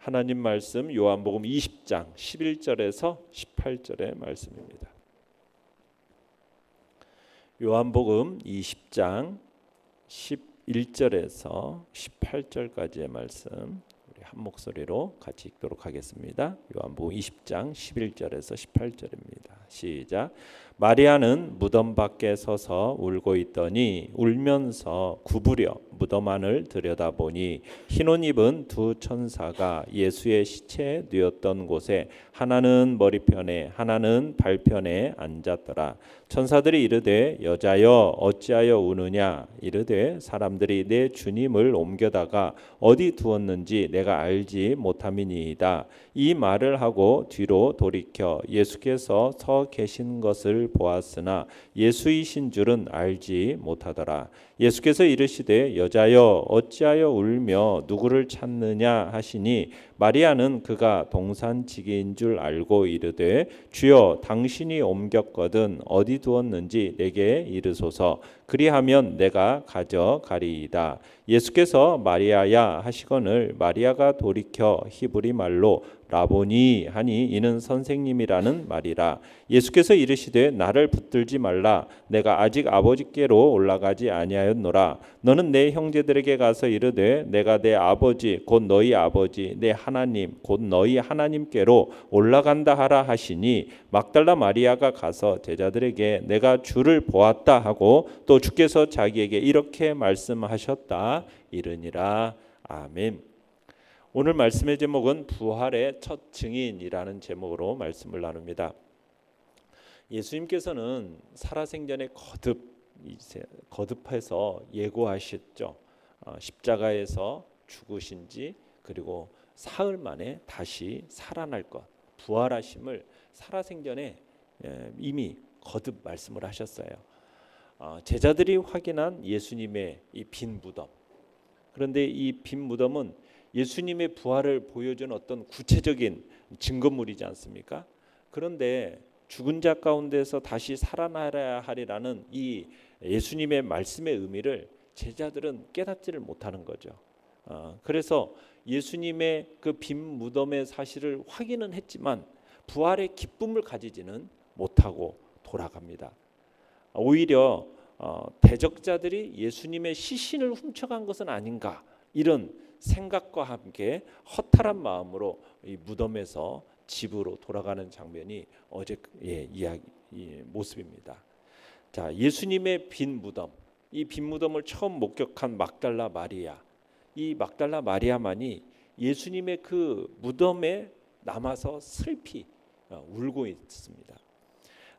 하나님 말씀 요한복음 20장 11절에서 18절의 말씀입니다. 요한복음 20장 11절에서 18절까지의 말씀 우리 한 목소리로 같이 읽도록 하겠습니다. 요한복음 20장 11절에서 18절입니다. 시작. 마리아는 무덤 밖에 서서 울고 있더니 울면서 구부려 무덤 안을 들여다보니 흰옷 입은 두 천사가 예수의 시체에 누웠던 곳에 하나는 머리편에 하나는 발편에 앉았더라. 천사들이 이르되 여자여 어찌하여 우느냐 이르되 사람들이 내 주님을 옮겨다가 어디 두었는지 내가 알지 못함이니이다. 이 말을 하고 뒤로 돌이켜 예수께서 서 계신 것을 보았으나 예수이신 줄은 알지 못하더라. 예수께서 이르시되 여자여 어찌하여 울며 누구를 찾느냐 하시니 마리아는 그가 동산지기인 줄 알고 이르되 주여 당신이 옮겼거든 어디 두었는지 내게 이르소서. 그리하면 내가 가져가리이다. 예수께서 마리아야 하시거늘 마리아가 돌이켜 히브리 말로 라보니 하니 이는 선생님이라는 말이라. 예수께서 이르시되 나를 붙들지 말라. 내가 아직 아버지께로 올라가지 아니하였노라. 너는 내 형제들에게 가서 이르되 내가 내 아버지 곧 너희 아버지 내 하나님 곧 너희 하나님께로 올라간다 하라 하시니 막달라 마리아가 가서 제자들에게 내가 주를 보았다 하고 또 주께서 자기에게 이렇게 말씀하셨다 이르니라. 아멘. 오늘 말씀의 제목은 부활의 첫 증인이라는 제목으로 말씀을 나눕니다. 예수님께서는 살아생전에 거듭해서 예고하셨죠. 십자가에서 죽으신지 그리고 사흘 만에 다시 살아날 것, 부활하심을 살아생전에 이미 거듭 말씀을 하셨어요. 제자들이 확인한 예수님의 이 빈 무덤. 그런데 이 빈 무덤은 예수님의 부활을 보여준 어떤 구체적인 증거물이지 않습니까? 그런데 죽은 자 가운데서 다시 살아나야 하리라는 이 예수님의 말씀의 의미를 제자들은 깨닫지를 못하는 거죠. 그래서 예수님의 그 빈 무덤의 사실을 확인은 했지만 부활의 기쁨을 가지지는 못하고 돌아갑니다. 오히려 대적자들이 예수님의 시신을 훔쳐간 것은 아닌가 이런 생각과 함께 허탈한 마음으로 이 무덤에서 집으로 돌아가는 장면이 어제의 이야기 모습입니다. 자, 예수님의 빈 무덤, 이 빈 무덤을 처음 목격한 막달라 마리아, 이 막달라 마리아만이 예수님의 그 무덤에 남아서 슬피 울고 있습니다.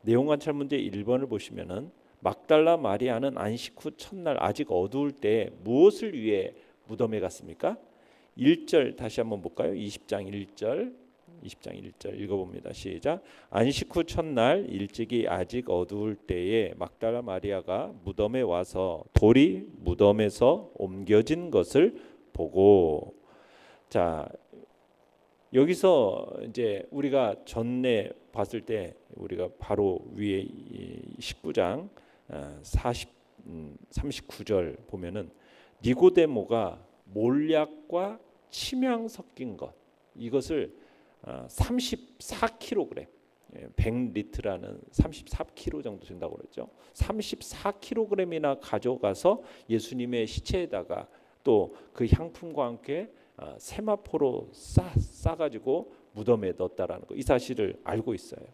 내용관찰 문제 1번을 보시면은 막달라 마리아는 안식 후 첫날 아직 어두울 때 무엇을 위해 무덤에 갔습니까? 1절 다시 한번 볼까요? 20장 1절 읽어봅니다. 시작. 안식 후 첫날 일찍이 아직 어두울 때에 막달라 마리아가 무덤에 와서 돌이 무덤에서 옮겨진 것을 보고. 자, 여기서 이제 우리가 전에 봤을 때 우리가 바로 위에 19장 39절 보면은 니고데모가 몰약과 침향 섞인 것 이것을 34kg 100리터라는 34kg 정도 된다고 그랬죠. 34kg이나 가져가서 예수님의 시체에다가 또 그 향품과 함께 세마포로 싸가지고 무덤에 넣었다라는 거, 이 사실을 알고 있어요.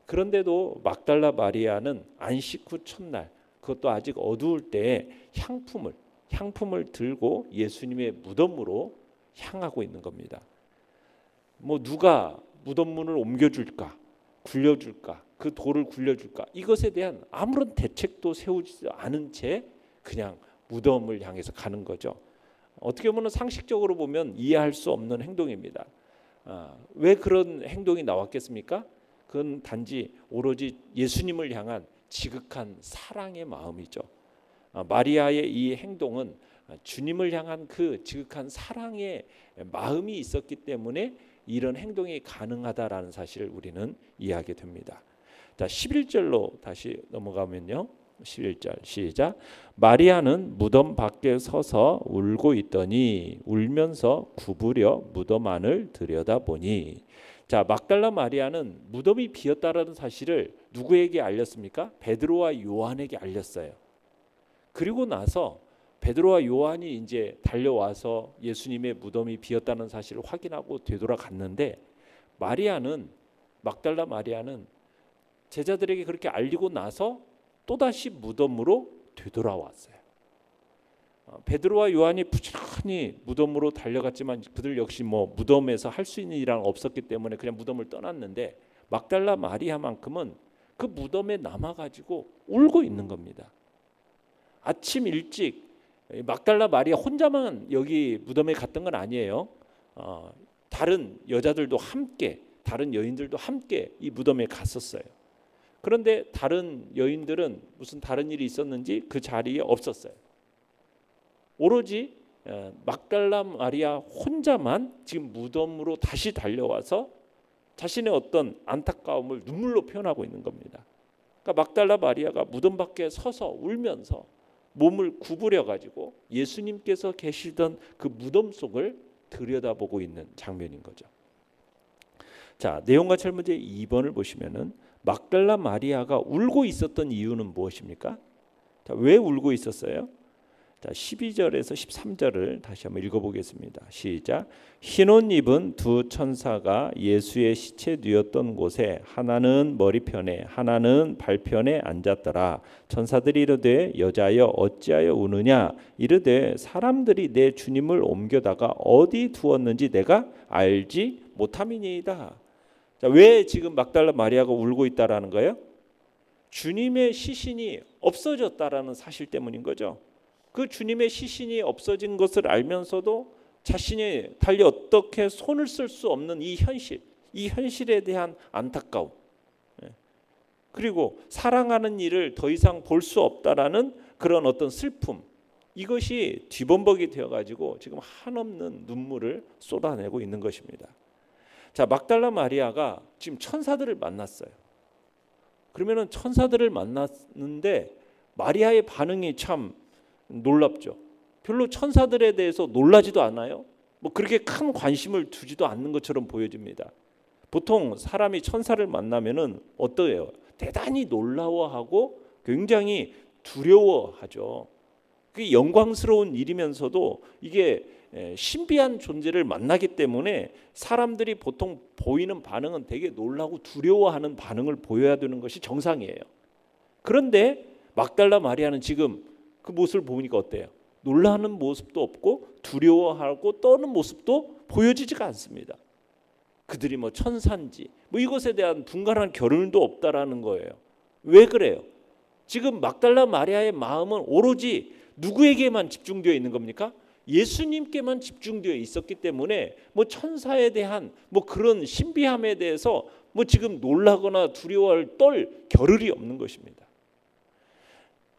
그런데도 막달라 마리아는 안식 후 첫날 그것도 아직 어두울 때에 향품을 들고 예수님의 무덤으로 향하고 있는 겁니다. 뭐 누가 무덤 문을 옮겨줄까, 굴려줄까, 그 돌을 굴려줄까, 이것에 대한 아무런 대책도 세우지 않은 채 그냥 무덤을 향해서 가는 거죠. 어떻게 보면 상식적으로 보면 이해할 수 없는 행동입니다. 왜 그런 행동이 나왔겠습니까? 그건 단지 오로지 예수님을 향한 지극한 사랑의 마음이죠. 마리아의 이 행동은 주님을 향한 그 지극한 사랑의 마음이 있었기 때문에 이런 행동이 가능하다라는 사실을 우리는 이해하게 됩니다. 자, 11절로 다시 넘어가면요. 11절 시작. 마리아는 무덤 밖에 서서 울고 있더니 울면서 구부려 무덤 안을 들여다보니. 자, 막달라 마리아는 무덤이 비었다라는 사실을 누구에게 알렸습니까? 베드로와 요한에게 알렸어요. 그리고 나서 베드로와 요한이 이제 달려와서 예수님의 무덤이 비었다는 사실을 확인하고 되돌아갔는데, 막달라 마리아는 제자들에게 그렇게 알리고 나서 또다시 무덤으로 되돌아왔어요. 베드로와 요한이 부지런히 무덤으로 달려갔지만 그들 역시 뭐 무덤에서 할 수 있는 일은 없었기 때문에 그냥 무덤을 떠났는데, 막달라 마리아만큼은 그 무덤에 남아가지고 울고 있는 겁니다. 아침 일찍 막달라 마리아 혼자만 여기 무덤에 갔던 건 아니에요. 다른 여자들도 함께, 다른 여인들도 함께 이 무덤에 갔었어요. 그런데 다른 여인들은 무슨 다른 일이 있었는지 그 자리에 없었어요. 오로지 막달라 마리아 혼자만 지금 무덤으로 다시 달려와서 자신의 어떤 안타까움을 눈물로 표현하고 있는 겁니다. 그러니까 막달라 마리아가 무덤 밖에 서서 울면서 몸을 구부려 가지고 예수님께서 계시던 그 무덤 속을 들여다보고 있는 장면인 거죠. 자, 내용과 철문제 2번을 보시면은 막달라 마리아가 울고 있었던 이유는 무엇입니까? 자, 왜 울고 있었어요? 자, 12절에서 13절을 다시 한번 읽어보겠습니다. 시작. 흰 옷 입은 두 천사가 예수의 시체 뉘었던 곳에 하나는 머리편에 하나는 발편에 앉았더라. 천사들이 이르되 여자여 어찌하여 우느냐? 이르되 사람들이 내 주님을 옮겨다가 어디 두었는지 내가 알지 못함이니이다. 자, 왜 지금 막달라 마리아가 울고 있다라는 거예요? 주님의 시신이 없어졌다라는 사실 때문인 거죠. 그 주님의 시신이 없어진 것을 알면서도 자신이 달리 어떻게 손을 쓸 수 없는 이 현실에 대한 안타까움, 그리고 사랑하는 일을 더 이상 볼 수 없다라는 그런 어떤 슬픔, 이것이 뒤범벅이 되어가지고 지금 한없는 눈물을 쏟아내고 있는 것입니다. 자, 막달라 마리아가 지금 천사들을 만났어요. 그러면은 천사들을 만났는데 마리아의 반응이 참 놀랍죠. 별로 천사들에 대해서 놀라지도 않아요. 뭐 그렇게 큰 관심을 두지도 않는 것처럼 보여집니다. 보통 사람이 천사를 만나면은 어떠해요? 대단히 놀라워하고 굉장히 두려워하죠. 그게 영광스러운 일이면서도 이게 신비한 존재를 만나기 때문에 사람들이 보통 보이는 반응은 되게 놀라고 두려워하는 반응을 보여야 되는 것이 정상이에요. 그런데 막달라 마리아는 지금 그 모습을 보니까 어때요? 놀라는 모습도 없고 두려워하고 떠는 모습도 보여지지가 않습니다. 그들이 뭐 천사인지 뭐 이것에 대한 분간한 결론도 없다라는 거예요. 왜 그래요? 지금 막달라 마리아의 마음은 오로지 누구에게만 집중되어 있는 겁니까? 예수님께만 집중되어 있었기 때문에 뭐 천사에 대한 뭐 그런 신비함에 대해서 뭐 지금 놀라거나 두려워할 떨 겨를이 없는 것입니다.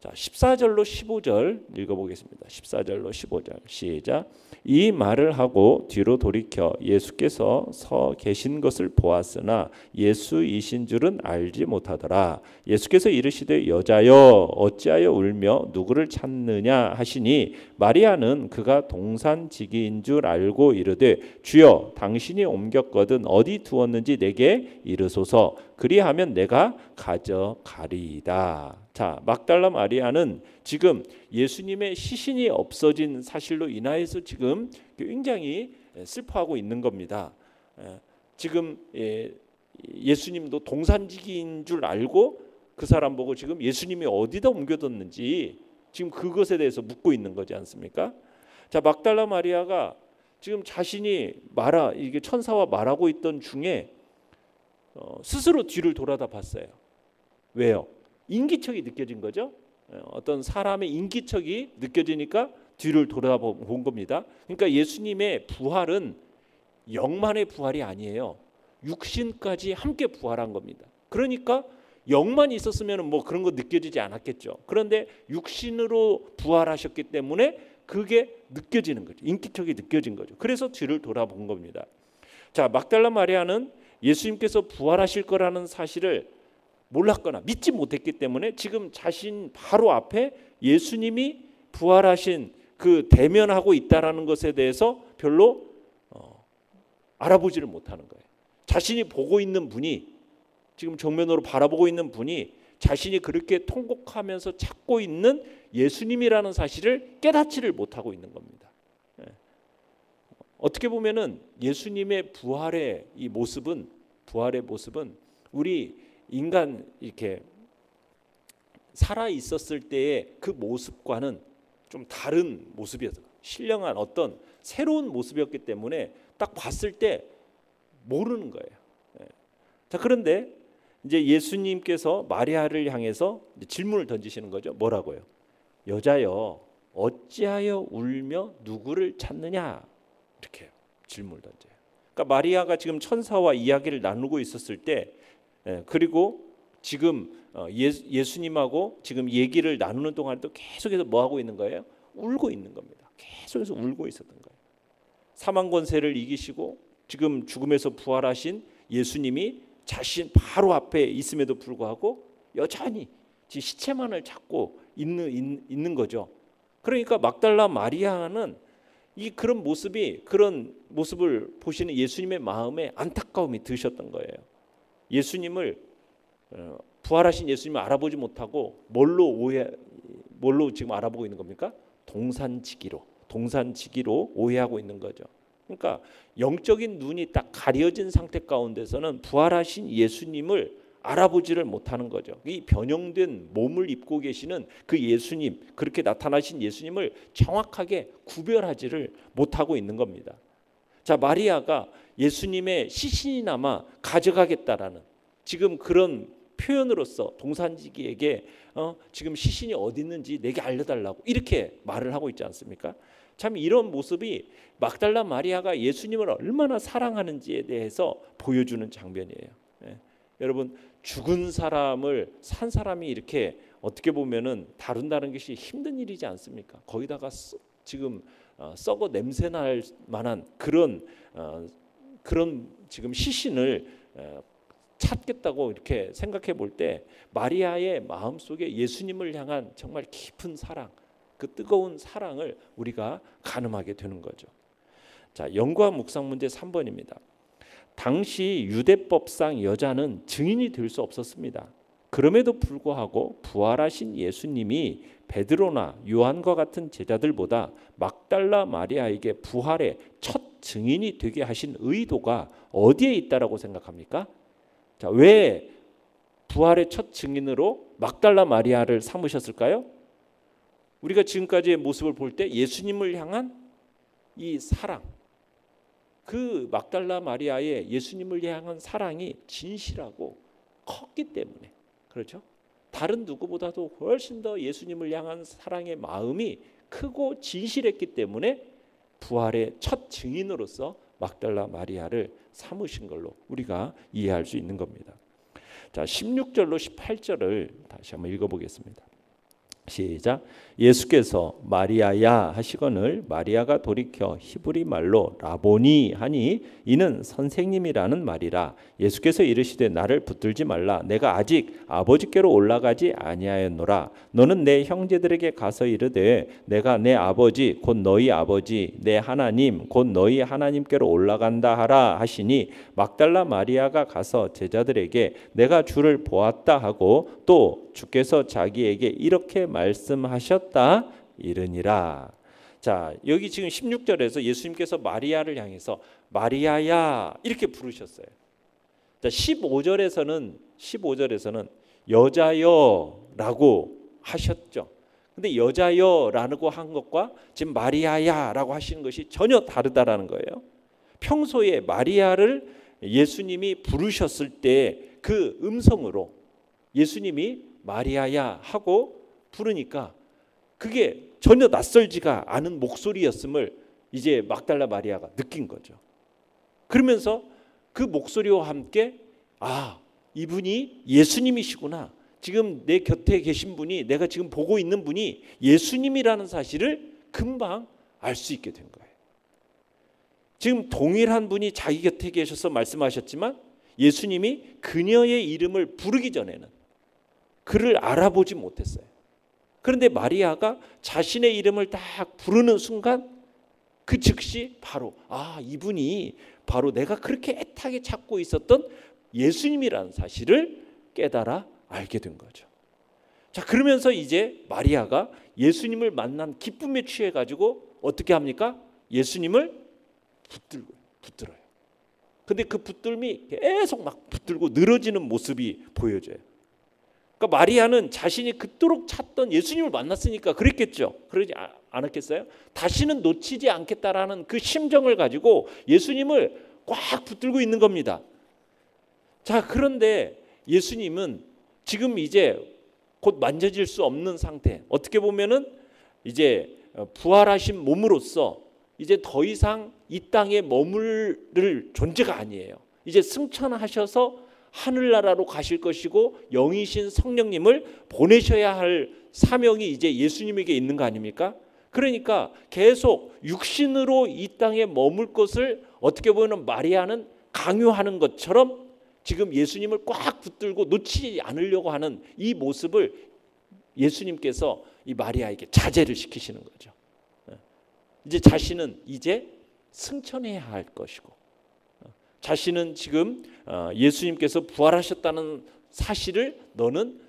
자, 14절로 15절 읽어보겠습니다. 14절로 15절 시작. 이 말을 하고 뒤로 돌이켜 예수께서 서 계신 것을 보았으나 예수이신 줄은 알지 못하더라. 예수께서 이르시되 여자여 어찌하여 울며 누구를 찾느냐 하시니 마리아는 그가 동산지기인 줄 알고 이르되 주여 당신이 옮겼거든 어디 두었는지 내게 이르소서. 그리하면 내가 가져가리이다. 자, 막달라 마리아는 지금 예수님의 시신이 없어진 사실로 인하여서 지금 굉장히 슬퍼하고 있는 겁니다. 지금 예수님도 동산지기인 줄 알고 그 사람 보고 지금 예수님이 어디다 옮겨뒀는지 지금 그것에 대해서 묻고 있는 거지 않습니까? 자, 막달라 마리아가 지금 자신이 이게 천사와 말하고 있던 중에 스스로 뒤를 돌아다 봤어요. 왜요? 인기척이 느껴진 거죠. 어떤 사람의 인기척이 느껴지니까 뒤를 돌아본 겁니다. 그러니까 예수님의 부활은 영만의 부활이 아니에요. 육신까지 함께 부활한 겁니다. 그러니까 영만 있었으면 뭐 그런 거 느껴지지 않았겠죠. 그런데 육신으로 부활하셨기 때문에 그게 느껴지는 거죠. 인기척이 느껴진 거죠. 그래서 뒤를 돌아본 겁니다. 자, 막달라 마리아는 예수님께서 부활하실 거라는 사실을 몰랐거나 믿지 못했기 때문에 지금 자신 바로 앞에 예수님이 부활하신 그 대면하고 있다라는 것에 대해서 별로 알아보지를 못하는 거예요. 자신이 보고 있는 분이, 지금 정면으로 바라보고 있는 분이 자신이 그렇게 통곡하면서 찾고 있는 예수님이라는 사실을 깨닫지를 못하고 있는 겁니다. 어떻게 보면은 예수님의 부활의 모습은 우리 인간 이렇게 살아 있었을 때의 그 모습과는 좀 다른 모습이었어요. 신령한 어떤 새로운 모습이었기 때문에 딱 봤을 때 모르는 거예요. 자, 그런데 이제 예수님께서 마리아를 향해서 질문을 던지시는 거죠. 뭐라고요? 여자여, 어찌하여 울며 누구를 찾느냐? 이렇게 질문을 던져요. 그러니까 마리아가 지금 천사와 이야기를 나누고 있었을 때, 그리고 지금 예수님하고 지금 얘기를 나누는 동안에도 계속해서 뭐 하고 있는 거예요? 울고 있는 겁니다. 계속해서 울고 있었던 거예요. 사망 권세를 이기시고 지금 죽음에서 부활하신 예수님이 자신 바로 앞에 있음에도 불구하고 여전히 시체만을 찾고 있는 거죠. 그러니까 막달라 마리아는 그런 모습을 보시는 예수님의 마음에 안타까움이 드셨던 거예요. 예수님을 부활하신 예수님을 알아보지 못하고 뭘로 지금 알아보고 있는 겁니까? 동산지기로 오해하고 있는 거죠. 그러니까 영적인 눈이 딱 가려진 상태 가운데서는 부활하신 예수님을 알아보지를 못하는 거죠. 이 변형된 몸을 입고 계시는 그 예수님, 그렇게 나타나신 예수님을 정확하게 구별하지를 못하고 있는 겁니다. 자, 마리아가 예수님의 시신이나마 가져가겠다라는 지금 그런 표현으로서 동산지기에게 지금 시신이 어디 있는지 내게 알려달라고 이렇게 말을 하고 있지 않습니까? 참 이런 모습이 막달라 마리아가 예수님을 얼마나 사랑하는지에 대해서 보여주는 장면이에요. 여러분, 죽은 사람을 산 사람이 이렇게 어떻게 보면은 다룬다는 것이 힘든 일이지 않습니까? 거기다가 지금 썩어 냄새 날 만한 그런 지금 시신을 찾겠다고 이렇게 생각해 볼 때 마리아의 마음속에 예수님을 향한 정말 깊은 사랑, 그 뜨거운 사랑을 우리가 가늠하게 되는 거죠. 자, 연구와 묵상 문제 3번입니다. 당시 유대법상 여자는 증인이 될 수 없었습니다. 그럼에도 불구하고 부활하신 예수님이 베드로나 요한과 같은 제자들보다 막달라 마리아에게 부활의 첫 증인이 되게 하신 의도가 어디에 있다라고 생각합니까? 자, 왜 부활의 첫 증인으로 막달라 마리아를 삼으셨을까요? 우리가 지금까지의 모습을 볼 때 예수님을 향한 이 사랑, 그 막달라 마리아의 예수님을 향한 사랑이 진실하고 컸기 때문에, 그렇죠? 다른 누구보다도 훨씬 더 예수님을 향한 사랑의 마음이 크고 진실했기 때문에 부활의 첫 증인으로서 막달라 마리아를 삼으신 걸로 우리가 이해할 수 있는 겁니다. 자, 16절로 18절을 다시 한번 읽어보겠습니다. 시작. 예수께서 마리아야 하시거늘 마리아가 돌이켜 히브리 말로 라보니 하니 이는 선생님이라는 말이라. 예수께서 이르시되 나를 붙들지 말라. 내가 아직 아버지께로 올라가지 아니하였노라. 너는 내 형제들에게 가서 이르되 내가 내 아버지 곧 너희 아버지 내 하나님 곧 너희 하나님께로 올라간다 하라 하시니 막달라 마리아가 가서 제자들에게 내가 주를 보았다 하고 또 주께서 자기에게 이렇게 말씀하셨다 이르니라. 자, 여기 지금 16절에서 예수님께서 마리아를 향해서 마리아야 이렇게 부르셨어요. 자, 15절에서는 여자여라고 하셨죠. 근데 여자여라고 한 것과 지금 마리아야라고 하시는 것이 전혀 다르다라는 거예요. 평소에 마리아를 예수님이 부르셨을 때 그 음성으로 예수님이 마리아야 하고 부르니까 그게 전혀 낯설지가 않은 목소리였음을 이제 막달라 마리아가 느낀 거죠. 그러면서 그 목소리와 함께 이분이 예수님이시구나. 지금 내 곁에 계신 분이, 내가 지금 보고 있는 분이 예수님이라는 사실을 금방 알 수 있게 된 거예요. 지금 동일한 분이 자기 곁에 계셔서 말씀하셨지만 예수님이 그녀의 이름을 부르기 전에는 그를 알아보지 못했어요. 그런데 마리아가 자신의 이름을 딱 부르는 순간 그 즉시 바로 이분이 바로 내가 그렇게 애타게 찾고 있었던 예수님이라는 사실을 깨달아 알게 된 거죠. 자, 그러면서 이제 마리아가 예수님을 만난 기쁨에 취해 가지고 어떻게 합니까? 예수님을 붙들어요. 근데 그 붙들미 계속 막 붙들고 늘어지는 모습이 보여져요. 그러니까 마리아는 자신이 그토록 찾던 예수님을 만났으니까 그랬겠죠. 그러지 않았겠어요? 다시는 놓치지 않겠다라는 그 심정을 가지고 예수님을 꽉 붙들고 있는 겁니다. 자, 그런데 예수님은 지금 이제 곧 만져질 수 없는 상태. 어떻게 보면은 이제 부활하신 몸으로서 이제 더 이상 이 땅에 머무를 존재가 아니에요. 이제 승천하셔서 하늘나라로 가실 것이고 영이신 성령님을 보내셔야 할 사명이 이제 예수님에게 있는 거 아닙니까? 그러니까 계속 육신으로 이 땅에 머물 것을 어떻게 보면 마리아는 강요하는 것처럼 지금 예수님을 꽉 붙들고 놓치지 않으려고 하는 이 모습을 예수님께서 이 마리아에게 자제를 시키시는 거죠. 이제 자신은 이제 승천해야 할 것이고, 자신은 지금 예수님께서 부활하셨다는 사실을 너는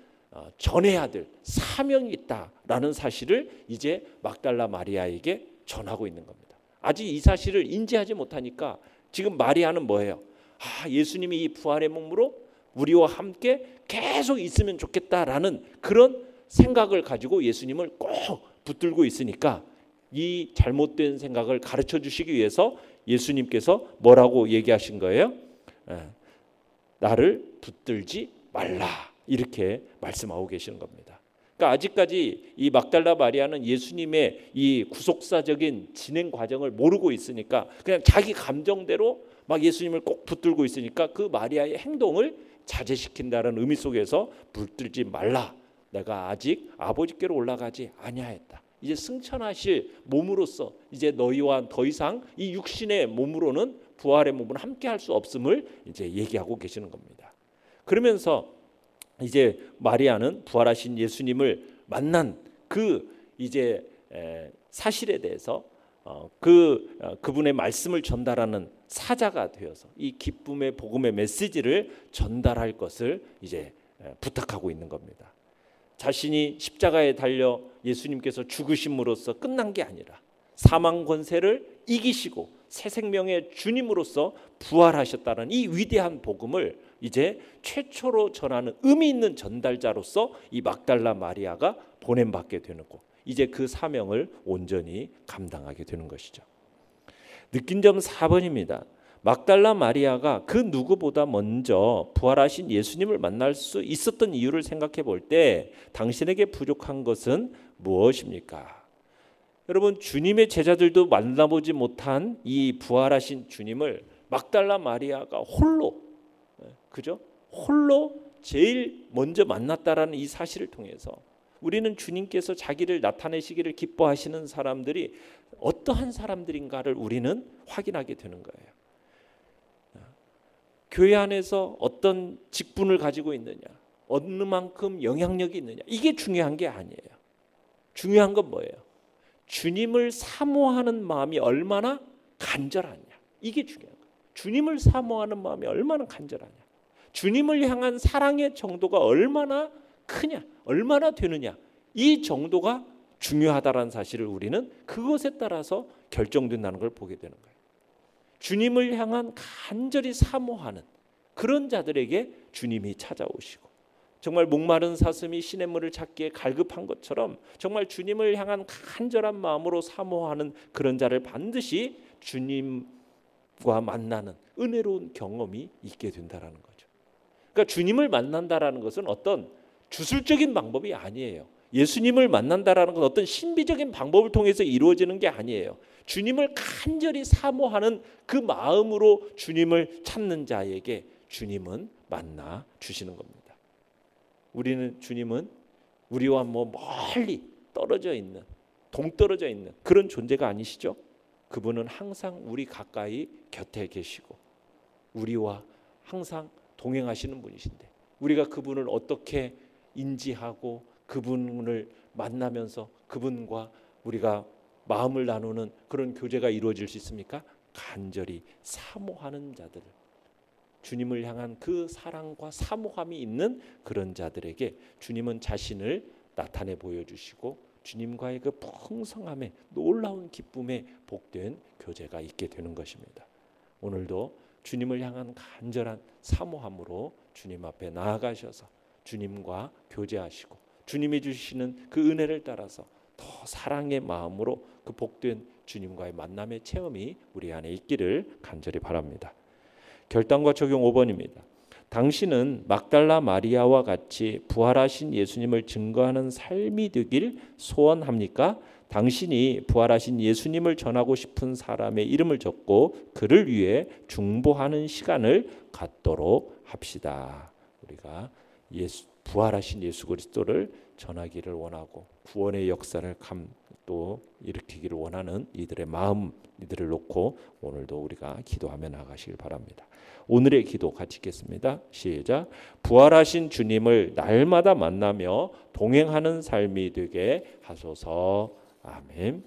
전해야 될 사명이 있다라는 사실을 이제 막달라 마리아에게 전하고 있는 겁니다. 아직 이 사실을 인지하지 못하니까 지금 마리아는 뭐예요? 예수님이 이 부활의 몸으로 우리와 함께 계속 있으면 좋겠다라는 그런 생각을 가지고 예수님을 꼭 붙들고 있으니까 이 잘못된 생각을 가르쳐 주시기 위해서 예수님께서 뭐라고 얘기하신 거예요? 나를 붙들지 말라, 이렇게 말씀하고 계시는 겁니다. 그러니까 아직까지 이 막달라 마리아는 예수님의 이 구속사적인 진행 과정을 모르고 있으니까 그냥 자기 감정대로 막 예수님을 꼭 붙들고 있으니까 그 마리아의 행동을 자제시킨다는 의미 속에서 붙들지 말라. 내가 아직 아버지께로 올라가지 아니하였다. 이제 승천하실 몸으로서 이제 너희와 더 이상 이 육신의 몸으로는 부활의 몸은 함께 할 수 없음을 이제 얘기하고 계시는 겁니다. 그러면서 이제 마리아는 부활하신 예수님을 만난 그 이제 사실에 대해서 그분의 말씀을 전달하는 사자가 되어서 이 기쁨의 복음의 메시지를 전달할 것을 이제 부탁하고 있는 겁니다. 자신이 십자가에 달려 예수님께서 죽으심으로써 끝난 게 아니라 사망 권세를 이기시고 새 생명의 주님으로서 부활하셨다는 이 위대한 복음을 이제 최초로 전하는 의미 있는 전달자로서 이 막달라 마리아가 보냄받게 되는 거. 이제 그 사명을 온전히 감당하게 되는 것이죠. 느낀 점 4번입니다. 막달라 마리아가 그 누구보다 먼저 부활하신 예수님을 만날 수 있었던 이유를 생각해 볼 때 당신에게 부족한 것은 무엇입니까? 여러분, 주님의 제자들도 만나보지 못한 이 부활하신 주님을 막달라 마리아가 홀로, 그죠? 홀로 제일 먼저 만났다라는 이 사실을 통해서 우리는 주님께서 자기를 나타내시기를 기뻐하시는 사람들이 어떠한 사람들인가를 우리는 확인하게 되는 거예요. 교회 안에서 어떤 직분을 가지고 있느냐, 어느 만큼 영향력이 있느냐, 이게 중요한 게 아니에요. 중요한 건 뭐예요? 주님을 사모하는 마음이 얼마나 간절하냐, 이게 중요한 거예요. 주님을 사모하는 마음이 얼마나 간절하냐, 주님을 향한 사랑의 정도가 얼마나 크냐, 얼마나 되느냐, 이 정도가 중요하다는 사실을 우리는 그것에 따라서 결정된다는 걸 보게 되는 거예요. 주님을 향한 간절히 사모하는 그런 자들에게 주님이 찾아오시고, 정말 목마른 사슴이 시냇물을 찾기에 갈급한 것처럼 정말 주님을 향한 간절한 마음으로 사모하는 그런 자를 반드시 주님과 만나는 은혜로운 경험이 있게 된다는 거죠. 그러니까 주님을 만난다라는 것은 어떤 주술적인 방법이 아니에요. 예수님을 만난다라는 건 어떤 신비적인 방법을 통해서 이루어지는 게 아니에요. 주님을 간절히 사모하는 그 마음으로 주님을 찾는 자에게 주님은 만나 주시는 겁니다. 주님은 우리와 멀리 떨어져 있는, 동떨어져 있는 그런 존재가 아니시죠. 그분은 항상 우리 가까이 곁에 계시고 우리와 항상 동행하시는 분이신데 우리가 그분을 어떻게 인지하고 그분을 만나면서 그분과 우리가 마음을 나누는 그런 교제가 이루어질 수 있습니까? 간절히 사모하는 자들, 주님을 향한 그 사랑과 사모함이 있는 그런 자들에게 주님은 자신을 나타내 보여주시고 주님과의 그 풍성함에 놀라운 기쁨에 복된 교제가 있게 되는 것입니다. 오늘도 주님을 향한 간절한 사모함으로 주님 앞에 나아가셔서 주님과 교제하시고 주님이 주시는 그 은혜를 따라서 더 사랑의 마음으로 그 복된 주님과의 만남의 체험이 우리 안에 있기를 간절히 바랍니다. 결단과 적용 5번입니다. 당신은 막달라 마리아와 같이 부활하신 예수님을 증거하는 삶이 되길 소원합니까? 당신이 부활하신 예수님을 전하고 싶은 사람의 이름을 적고 그를 위해 중보하는 시간을 갖도록 합시다. 우리가 부활하신 예수 그리스도를 전하기를 원하고 구원의 역사를 또 일으키기를 원하는 이들의 마음, 이들을 놓고 오늘도 우리가 기도하며 나가시길 바랍니다. 오늘의 기도 같이 읽겠습니다. 시작. 부활하신 주님을 날마다 만나며 동행하는 삶이 되게 하소서. 아멘.